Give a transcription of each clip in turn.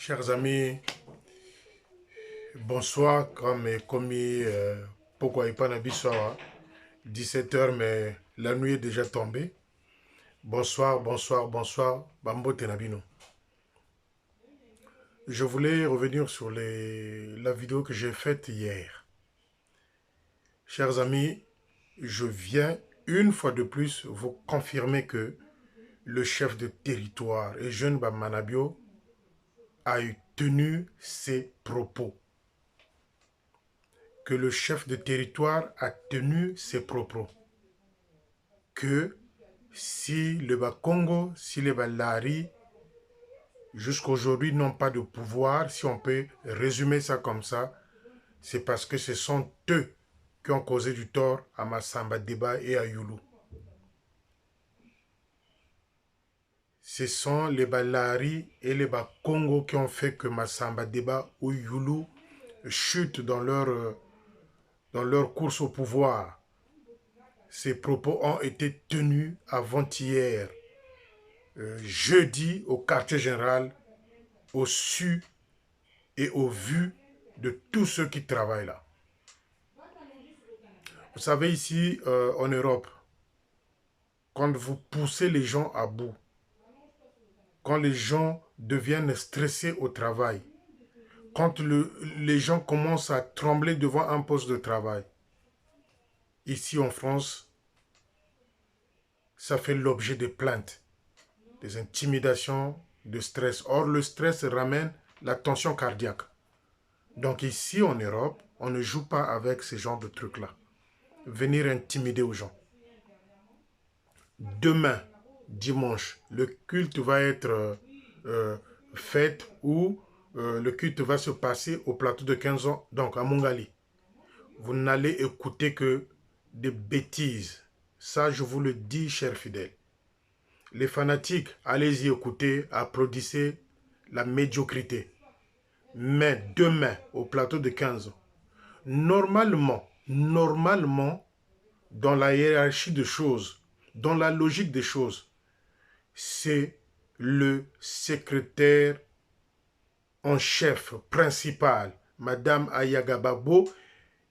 Chers amis, bonsoir, comme commis, pourquoi pas Nabisoa, 17h, mais la nuit est déjà tombée. Bonsoir, bonsoir, bonsoir, Bambo Tenabino. Je voulais revenir sur la vidéo que j'ai faite hier. Chers amis, je viens une fois de plus vous confirmer que le chef de territoire et jeune Bamanabio a tenu ses propos. Que le chef de territoire a tenu ses propos. Que si le Bas-Congo, si les Balari, jusqu'aujourd'hui n'ont pas de pouvoir, si on peut résumer ça comme ça, c'est parce que ce sont eux qui ont causé du tort à Massamba Deba et à Youlou. Ce sont les Balari et les Bas-Congo qui ont fait que Massamba Deba ou Youlou chutent dans leur course au pouvoir. Ces propos ont été tenus avant-hier, jeudi, au quartier général, au su et au vu de tous ceux qui travaillent là. Vous savez, ici, en Europe, quand vous poussez les gens à bout, quand les gens deviennent stressés au travail, quand les gens commencent à trembler devant un poste de travail, ici en France, ça fait l'objet de plaintes, des intimidations, de stress. Or, le stress ramène la tension cardiaque. Donc ici en Europe, on ne joue pas avec ce genre de trucs-là. Venir intimider aux gens. Demain, dimanche, le culte va être fait ou le culte va se passer au plateau de 15 ans, donc à Mongali. Vous n'allez écouter que des bêtises. Ça, je vous le dis, chers fidèles. Les fanatiques, allez-y écouter, applaudissez la médiocrité. Mais demain, au plateau de 15 ans, normalement, dans la hiérarchie des choses, dans la logique des choses, c'est le secrétaire en chef principal, Madame Ayagababo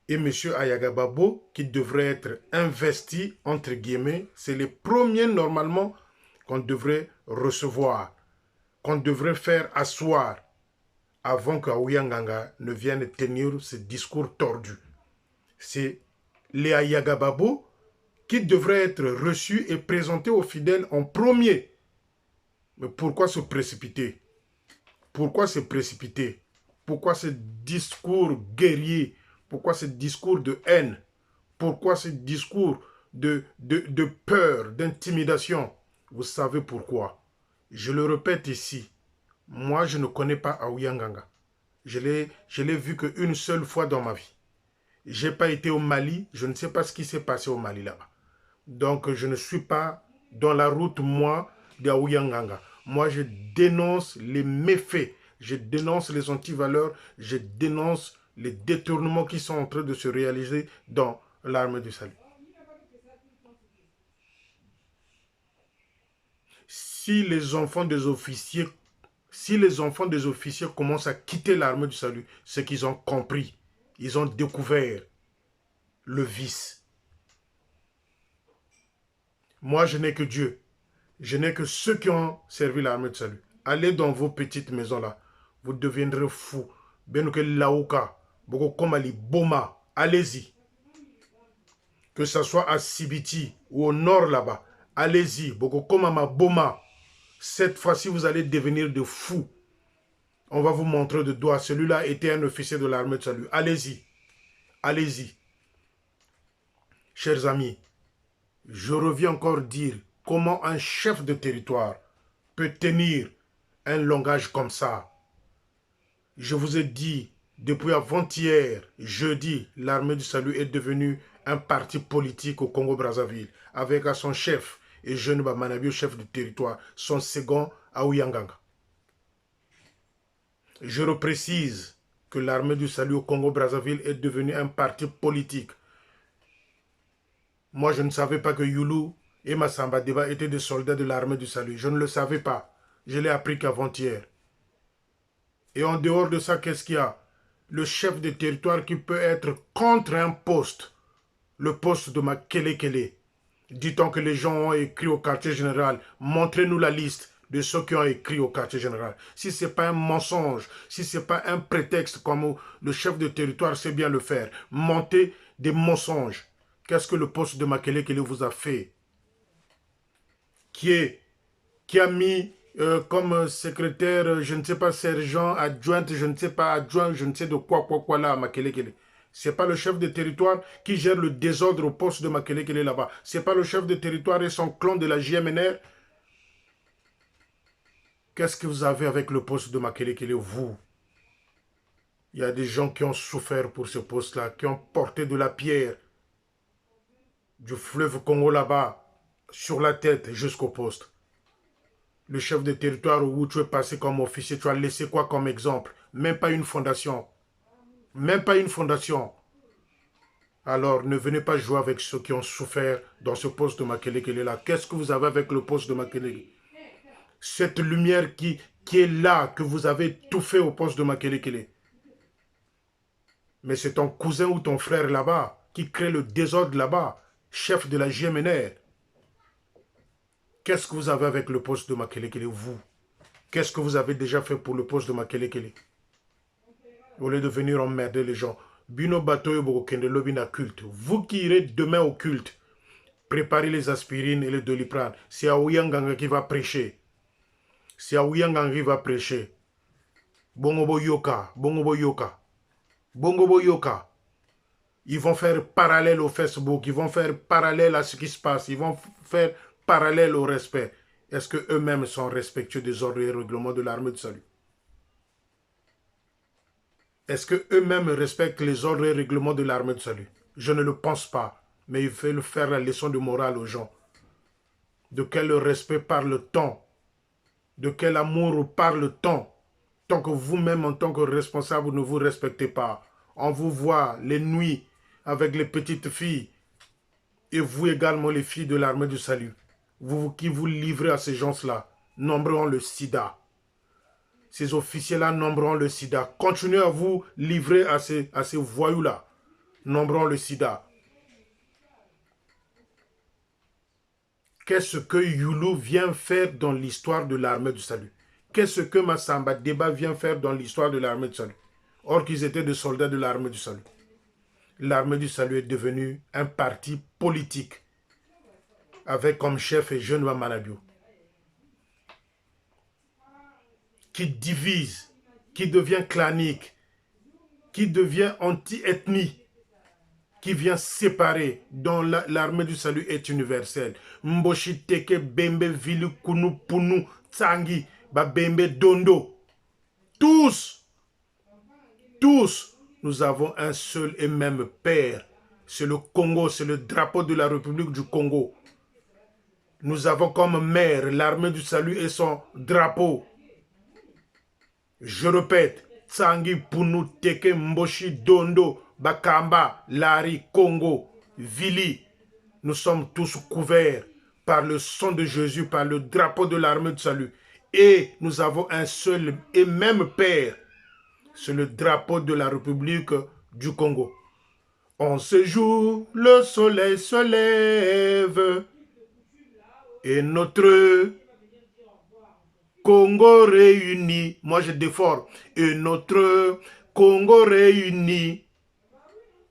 et Monsieur Ayagababo, qui devraient être investis, entre guillemets. C'est les premiers, normalement, qu'on devrait recevoir, qu'on devrait faire asseoir avant que Aouyanganga ne vienne tenir ce discours tordu. C'est les Ayagababo qui devraient être reçus et présentés aux fidèles en premier. Mais pourquoi se précipiter? Pourquoi se précipiter? Pourquoi ce discours guerrier? Pourquoi ce discours de haine? Pourquoi ce discours de peur, d'intimidation? Vous savez pourquoi. Je le répète ici. Moi, je ne connais pas Aouyanganga. Je l'ai vu qu'une seule fois dans ma vie. Je n'ai pas été au Mali. Je ne sais pas ce qui s'est passé au Mali là-bas. Donc, je ne suis pas dans la route, moi, d'Aouyanganga. Moi, je dénonce les méfaits. Je dénonce les antivaleurs. Je dénonce les détournements qui sont en train de se réaliser dans l'armée du salut. Si les enfants des officiers commencent à quitter l'armée du salut, c'est qu'ils ont compris. Ils ont découvert le vice. Moi, je n'ai que Dieu. Je n'ai que ceux qui ont servi l'armée de salut. Allez dans vos petites maisons là. Vous deviendrez fous. Benouke Laouka, Boko Komali, Boma, allez-y. Que ce soit à Sibiti ou au nord là-bas, allez-y. Boko Komama, Boma. Cette fois-ci, vous allez devenir de fous. On va vous montrer de doigt. Celui-là était un officier de l'armée de salut. Allez-y. Allez-y. Chers amis, je reviens encore dire comment un chef de territoire peut tenir un langage comme ça. Je vous ai dit, depuis avant-hier, jeudi, l'armée du salut est devenue un parti politique au Congo-Brazzaville, avec à son chef, et jeune Bamanabio, chef du territoire, son second Aouyanganga. Je reprécise que l'armée du salut au Congo-Brazzaville est devenue un parti politique. Moi, je ne savais pas que Youlou et Massamba Deba étaient des soldats de l'armée du salut. Je ne le savais pas. Je l'ai appris qu'avant-hier. Et en dehors de ça, qu'est-ce qu'il y a? Le chef de territoire qui peut être contre un poste, le poste de Makelekele. Dit-on que les gens ont écrit au quartier général, montrez-nous la liste de ceux qui ont écrit au quartier général. Si ce n'est pas un mensonge, si ce n'est pas un prétexte comme le chef de territoire sait bien le faire, montez des mensonges. Qu'est-ce que le poste de Makelekele vous a fait? Qui a mis comme secrétaire, je ne sais pas, sergent, adjointe, je ne sais pas, adjoint, je ne sais de quoi là, à Makelekele. Ce n'est pas le chef de territoire qui gère le désordre au poste de Makelekele là-bas. Ce n'est pas le chef de territoire et son clan de la JMNR. Qu'est-ce que vous avez avec le poste de Makelekele, vous? Il y a des gens qui ont souffert pour ce poste-là, qui ont porté de la pierre du fleuve Congo là-bas, sur la tête jusqu'au poste. Le chef de territoire où tu es passé comme officier, tu as laissé quoi comme exemple? Même pas une fondation. Même pas une fondation. Alors, ne venez pas jouer avec ceux qui ont souffert dans ce poste de Makelekele là. Qu'est-ce que vous avez avec le poste de Makelekele? Cette lumière qui est là, que vous avez tout fait au poste de Makelekele. Mais c'est ton cousin ou ton frère là-bas qui crée le désordre là-bas, chef de la JMNR. Qu'est-ce que vous avez avec le poste de Makelekele, vous? Qu'est-ce que vous avez déjà fait pour le poste de Makelekele? Au lieu de venir emmerder les gens. Bino Batoyo Bokende Lobina culte. Vous qui irez demain au culte, préparez les aspirines et les Doliprane. C'est Aouyanganga qui va prêcher. C'est Aouyanganga qui va prêcher. Bongobo Yoka, Bongobo Yoka. Bongobo Yoka. Ils vont faire parallèle au Facebook, ils vont faire parallèle à ce qui se passe, ils vont faire parallèle au respect. Est-ce qu'eux-mêmes sont respectueux des ordres et règlements de l'armée du salut? Est-ce qu'eux-mêmes respectent les ordres et règlements de l'armée du salut? Je ne le pense pas, mais il faut faire la leçon de morale aux gens. De quel respect parle-t-on? De quel amour parle-t-on? Tant que vous-même, en tant que responsable, ne vous respectez pas. On vous voit les nuits avec les petites filles et vous également les filles de l'armée du salut. Vous qui vous livrez à ces gens-là, nombreront le sida. Ces officiers-là nombreront le sida. Continuez à vous livrer à ces voyous-là. Nombreront le sida. Qu'est-ce que Youlou vient faire dans l'histoire de l'armée du salut? Qu'est-ce que Massamba Deba vient faire dans l'histoire de l'armée du salut? Or qu'ils étaient des soldats de l'armée du salut. L'armée du salut est devenue un parti politique avec comme chef Jeune Manabio, qui divise, qui devient clanique, qui devient anti-ethnie, qui vient séparer, dont l'armée du salut est universelle. Mboshi Teke Bembe Vili Kunu Punu Tsangi Babembe Dondo. Tous, nous avons un seul et même père. C'est le Congo, c'est le drapeau de la République du Congo. Nous avons comme mère l'armée du salut et son drapeau. Je répète, Tsangi Punu Teke Mboshi Dondo Bakamba Lari Congo Vili. Nous sommes tous couverts par le sang de Jésus, par le drapeau de l'armée du salut. Et nous avons un seul et même père. C'est le drapeau de la République du Congo. On se joue, le soleil se lève. Et notre Congo réuni, moi je défore, et notre Congo réuni.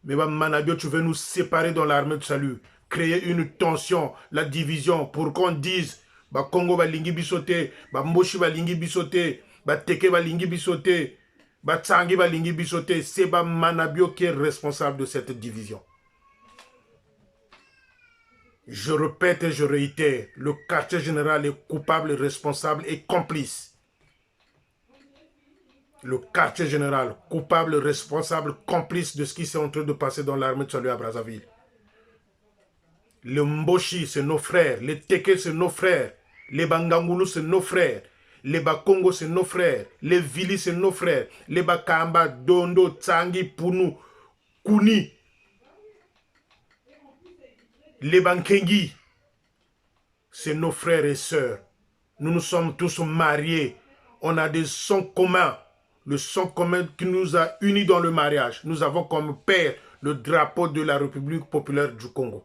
Mais Manabio, tu veux nous séparer dans l'armée de salut, créer une tension, la division, pour qu'on dise, bah Congo va lingi bisote, bah Mboshi va lingi bisote, bah Teke va lingi bisote, bah Tsangi va lingi bisote. C'est bah Manabio qui est responsable de cette division. Je répète et je réitère, le quartier général est coupable, responsable et complice. Le quartier général, coupable, responsable, complice de ce qui s'est en train de passer dans l'armée de salut à Brazzaville. Les Mboshi, c'est nos frères. Les Teke, c'est nos frères. Les Bangangoulou, c'est nos frères. Les Bakongo, c'est nos frères. Les Vili, c'est nos frères. Les Bakamba, Dondo, Tsangi, Punu, Kuni. Les Bankengi, c'est nos frères et sœurs. Nous nous sommes tous mariés. On a des sons communs. le sang commun qui nous a unis dans le mariage. Nous avons comme père le drapeau de la République populaire du Congo.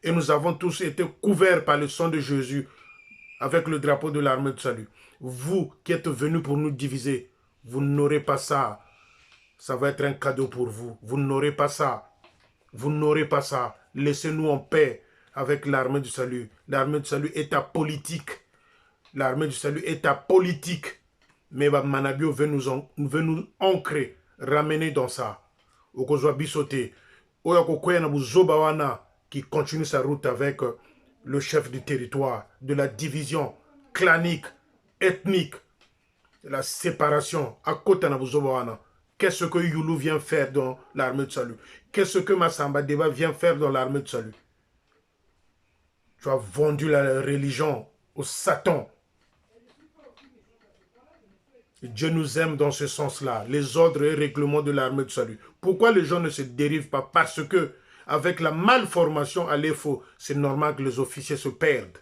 Et nous avons tous été couverts par le sang de Jésus avec le drapeau de l'armée de salut. Vous qui êtes venus pour nous diviser, vous n'aurez pas ça. Ça va être un cadeau pour vous. Vous n'aurez pas ça. Vous n'aurez pas ça. Laissez-nous en paix avec l'armée du salut. L'armée du salut est apolitique. L'armée du salut est apolitique. Mais Manabio veut nous ancrer, ramener dans ça. Okozwa bisote. Oyakokoya na buzoba wana qui continue sa route avec le chef du territoire, de la division clanique, ethnique, la séparation. À côté na buzoba wana. Qu'est-ce que Youlou vient faire dans l'armée de salut? Qu'est-ce que Massamba Deba vient faire dans l'armée de salut? Tu as vendu la religion au Satan. Dieu nous aime dans ce sens-là, les ordres et règlements de l'armée de salut. Pourquoi les gens ne se dérivent pas? Parce que, avec la malformation à l'EFO, c'est normal que les officiers se perdent.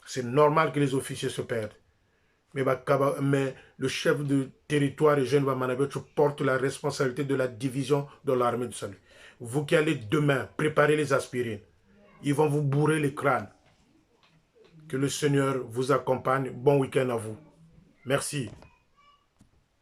C'est normal que les officiers se perdent. Mais le chef de territoire et jeune Manabio, tu portes la responsabilité de la division dans l'armée du salut. Vous qui allez demain préparer les aspirines, ils vont vous bourrer les crânes. Que le Seigneur vous accompagne. Bon week-end à vous. Merci.